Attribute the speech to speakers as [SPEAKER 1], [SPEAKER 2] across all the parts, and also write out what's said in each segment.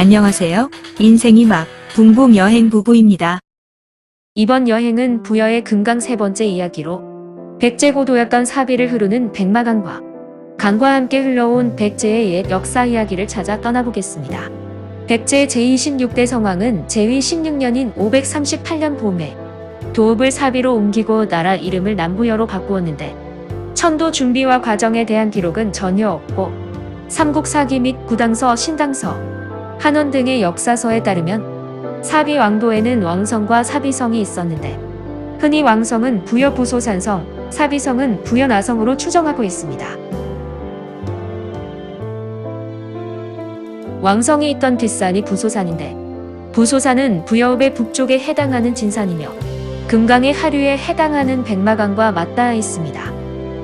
[SPEAKER 1] 안녕하세요. 인생이 막 붕붕 여행 부부입니다.
[SPEAKER 2] 이번 여행은 부여의 금강 세 번째 이야기로 백제고도였던 사비를 흐르는 백마강과 강과 함께 흘러온 백제의 옛 역사 이야기를 찾아 떠나보겠습니다. 백제 제26대 성왕은 제위 16년인 538년 봄에 도읍을 사비로 옮기고 나라 이름을 남부여로 바꾸었는데 천도 준비와 과정에 대한 기록은 전혀 없고 삼국사기 및 구당서, 신당서, 한원 등의 역사서에 따르면 사비 왕도에는 왕성과 사비성이 있었는데 흔히 왕성은 부여 부소산성, 사비성은 부여 나성으로 추정하고 있습니다. 왕성이 있던 뒷산이 부소산인데 부소산은 부여읍의 북쪽에 해당하는 진산이며 금강의 하류에 해당하는 백마강과 맞닿아 있습니다.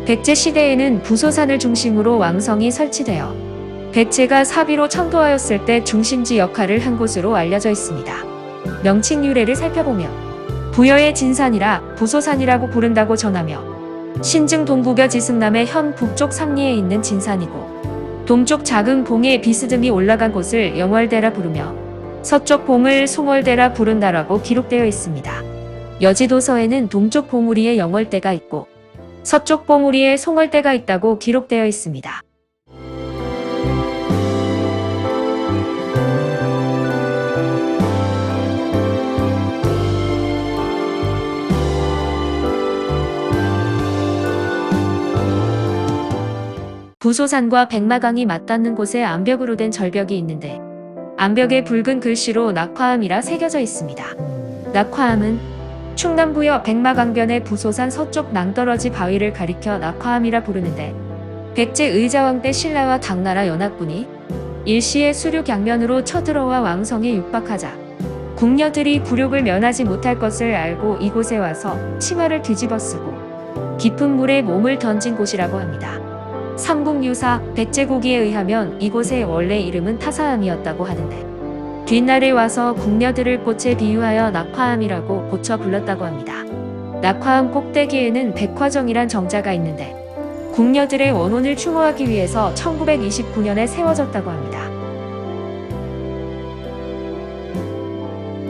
[SPEAKER 2] 백제 시대에는 부소산을 중심으로 왕성이 설치되어 백제가 사비로 청도하였을 때 중심지 역할을 한 곳으로 알려져 있습니다. 명칭 유래를 살펴보면 부여의 진산이라 부소산이라고 부른다고 전하며 신증 동북여 지승남의 현 북쪽 삼리에 있는 진산이고 동쪽 작은 봉에 비스듬히 올라간 곳을 영월대라 부르며 서쪽 봉을 송월대라 부른다라고 기록되어 있습니다. 여지도서에는 동쪽 봉우리에 영월대가 있고 서쪽 봉우리에 송월대가 있다고 기록되어 있습니다. 부소산과 백마강이 맞닿는 곳에 암벽으로 된 절벽이 있는데 암벽에 붉은 글씨로 낙화암이라 새겨져 있습니다. 낙화암은 충남부여 백마강변의 부소산 서쪽 낭떠러지 바위를 가리켜 낙화암이라 부르는데 백제 의자왕 때 신라와 당나라 연합군이 일시에 수륙 양면으로 쳐들어와 왕성에 육박하자 궁녀들이 굴욕을 면하지 못할 것을 알고 이곳에 와서 치마를 뒤집어 쓰고 깊은 물에 몸을 던진 곳이라고 합니다. 삼국유사 백제고기에 의하면 이곳의 원래 이름은 타사암이었다고 하는데 뒷날에 와서 궁녀들을 꽃에 비유하여 낙화암이라고 고쳐 불렀다고 합니다. 낙화암 꼭대기에는 백화정이란 정자가 있는데 궁녀들의 원혼을 추모하기 위해서 1929년에 세워졌다고 합니다.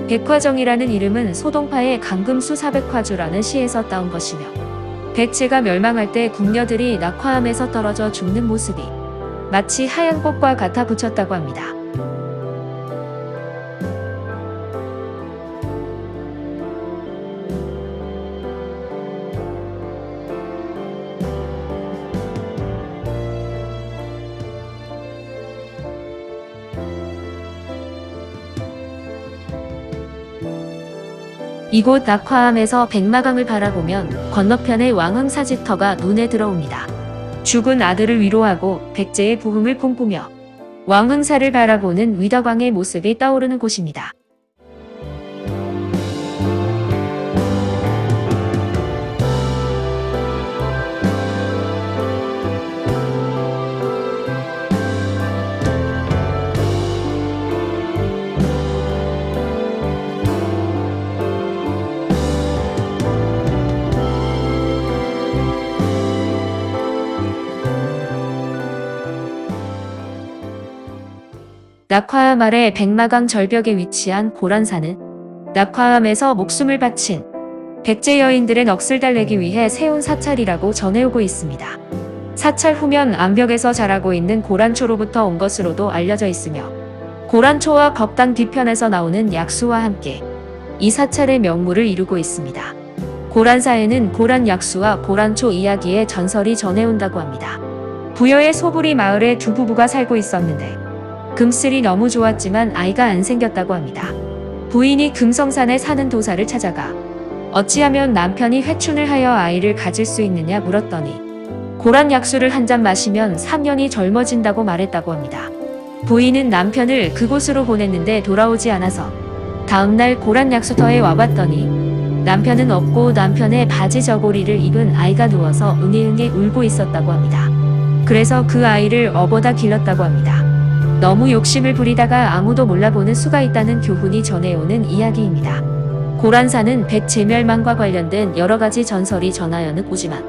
[SPEAKER 2] 백화정이라는 이름은 소동파의 강금수 사백화주라는 시에서 따온 것이며 백제가 멸망할 때 궁녀들이 낙화암에서 떨어져 죽는 모습이 마치 하얀 꽃과 같아 붙였다고 합니다. 이곳 낙화암에서 백마강을 바라보면 건너편의 왕흥사지터가 눈에 들어옵니다. 죽은 아들을 위로하고 백제의 부흥을 꿈꾸며 왕흥사를 바라보는 위덕왕의 모습이 떠오르는 곳입니다. 낙화암 아래 백마강 절벽에 위치한 고란산은 낙화암에서 목숨을 바친 백제 여인들의 넋을 달래기 위해 세운 사찰이라고 전해오고 있습니다. 사찰 후면 암벽에서 자라고 있는 고란초로부터 온 것으로도 알려져 있으며 고란초와 법당 뒤편에서 나오는 약수와 함께 이 사찰의 명물을 이루고 있습니다. 고란사에는 고란약수와 고란초 이야기의 전설이 전해온다고 합니다. 부여의 소부리 마을에 두 부부가 살고 있었는데 금슬이 너무 좋았지만 아이가 안 생겼다고 합니다. 부인이 금성산에 사는 도사를 찾아가 어찌하면 남편이 회춘을 하여 아이를 가질 수 있느냐 물었더니 고란 약수를 한 잔 마시면 3년이 젊어진다고 말했다고 합니다. 부인은 남편을 그곳으로 보냈는데 돌아오지 않아서 다음날 고란 약수터에 와봤더니 남편은 없고 남편의 바지 저고리를 입은 아이가 누워서 응애응애 울고 있었다고 합니다. 그래서 그 아이를 업어다 길렀다고 합니다. 너무 욕심을 부리다가 아무도 몰라보는 수가 있다는 교훈이 전해오는 이야기입니다. 고란사는 백제멸망과 관련된 여러가지 전설이 전하여는 오지만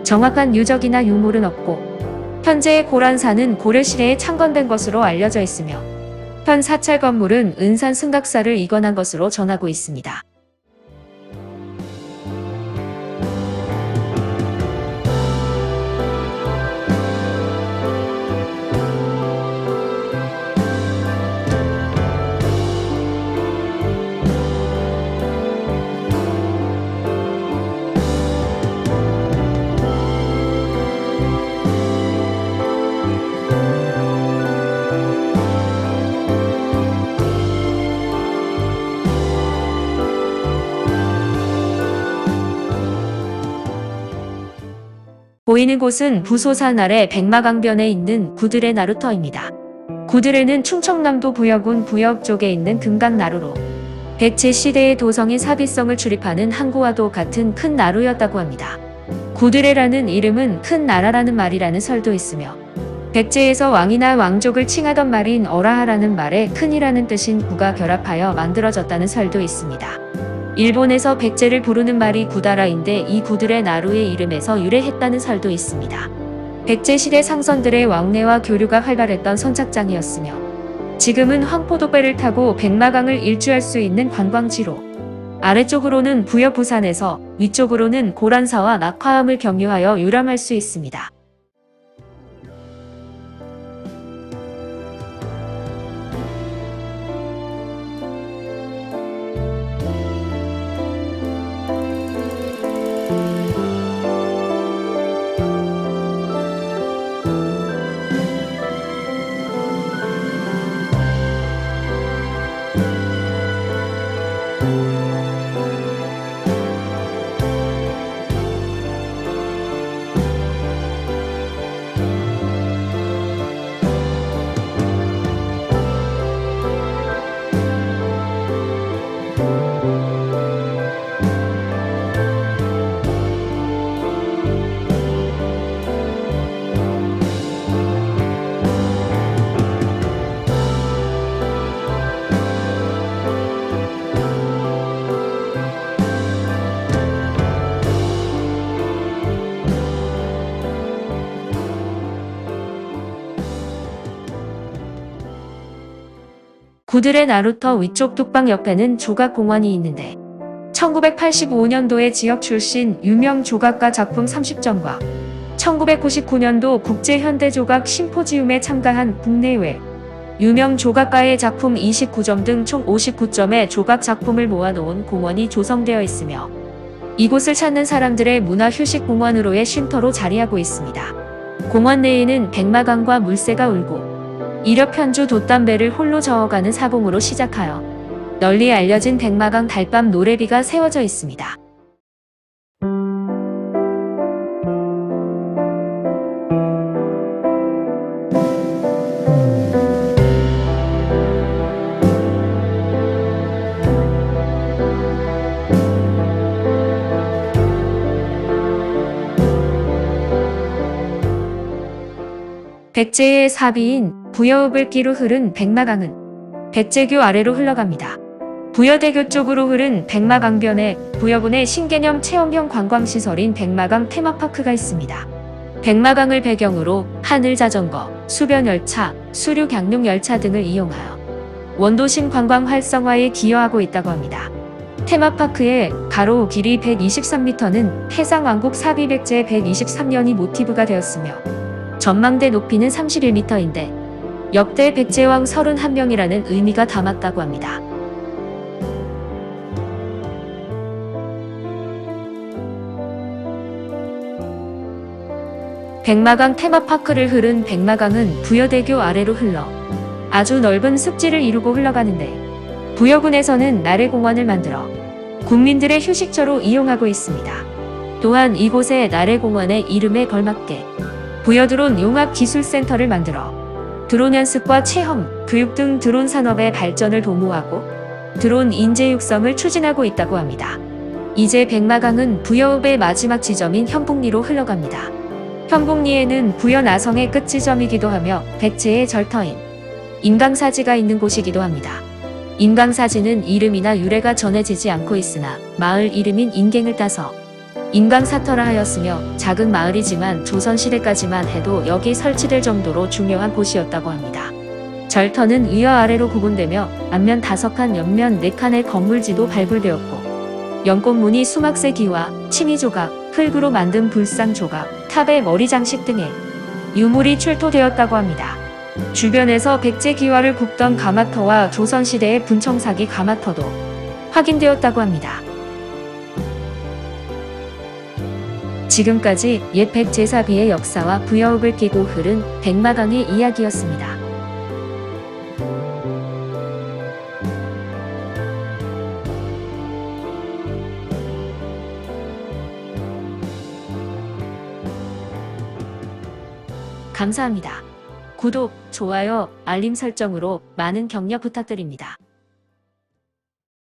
[SPEAKER 2] 정확한 유적이나 유물은 없고 현재의 고란사는 고려 시대에 창건된 것으로 알려져 있으며 현 사찰 건물은 은산 승각사를 이관한 것으로 전하고 있습니다. 보이는 곳은 부소산 아래 백마강변에 있는 구드레 나루터입니다. 구드레는 충청남도 부여군 부여 쪽에 있는 금강나루로 백제 시대의 도성인 사비성을 출입하는 항구와도 같은 큰 나루였다고 합니다. 구드레라는 이름은 큰 나라라는 말이라는 설도 있으며 백제에서 왕이나 왕족을 칭하던 말인 어라하라는 말에 큰이라는 뜻인 구가 결합하여 만들어졌다는 설도 있습니다. 일본에서 백제를 부르는 말이 구다라인데 이 구드레 나루의 이름에서 유래했다는 설도 있습니다. 백제시대 상선들의 왕래와 교류가 활발했던 선착장이었으며 지금은 황포도배를 타고 백마강을 일주할 수 있는 관광지로 아래쪽으로는 부여 부산에서 위쪽으로는 고란사와 낙화암을 경유하여 유람할 수 있습니다. 구드레 나루터 위쪽 뚝방 옆에는 조각공원이 있는데 1985년도에 지역 출신 유명 조각가 작품 30점과 1999년도 국제현대조각 심포지움에 참가한 국내외 유명 조각가의 작품 29점 등 총 59점의 조각 작품을 모아놓은 공원이 조성되어 있으며 이곳을 찾는 사람들의 문화휴식공원으로의 쉼터로 자리하고 있습니다. 공원 내에는 백마강과 물새가 울고 이력현주 돛담배를 홀로 저어가는 사봉으로 시작하여 널리 알려진 백마강 달밤 노래비가 세워져 있습니다. 백제의 사비인 부여읍을 끼로 흐른 백마강은 백제교 아래로 흘러갑니다. 부여대교 쪽으로 흐른 백마강변에 부여군의 신개념 체험형 관광시설인 백마강 테마파크가 있습니다. 백마강을 배경으로 하늘자전거, 수변열차, 수륙양룡열차 등을 이용하여 원도심 관광 활성화에 기여하고 있다고 합니다. 테마파크의 가로 길이 123m는 해상왕국 사비 백제 123년이 모티브가 되었으며 전망대 높이는 31m인데 역대 백제왕 31명이라는 의미가 담았다고 합니다. 백마강 테마파크를 흐른 백마강은 부여대교 아래로 흘러 아주 넓은 습지를 이루고 흘러가는데 부여군에서는 나래공원을 만들어 국민들의 휴식처로 이용하고 있습니다. 또한 이곳에 나래공원의 이름에 걸맞게 부여드론 용합기술센터를 만들어 드론 연습과 체험, 교육 등 드론 산업의 발전을 도모하고 드론 인재 육성을 추진하고 있다고 합니다. 이제 백마강은 부여읍의 마지막 지점인 현북리로 흘러갑니다. 현북리에는 부여 나성의 끝 지점이기도 하며 백제의 절터인 인강사지가 있는 곳이기도 합니다. 인강사지는 이름이나 유래가 전해지지 않고 있으나 마을 이름인 인갱을 따서 인강사터라 하였으며 작은 마을이지만 조선시대까지만 해도 여기 설치될 정도로 중요한 곳이었다고 합니다. 절터는 위아래로 구분되며 앞면 5칸, 옆면 4칸의 건물지도 발굴되었고 연꽃무늬 수막새 기와 치미 조각, 흙으로 만든 불상 조각, 탑의 머리 장식 등의 유물이 출토되었다고 합니다. 주변에서 백제 기와를 굽던 가마터와 조선시대의 분청사기 가마터도 확인되었다고 합니다. 지금까지 옛 백제사비의 역사와 부여옥을 끼고 흐른 백마강의 이야기였습니다. 감사합니다. 구독, 좋아요, 알림 설정으로 많은 격려 부탁드립니다.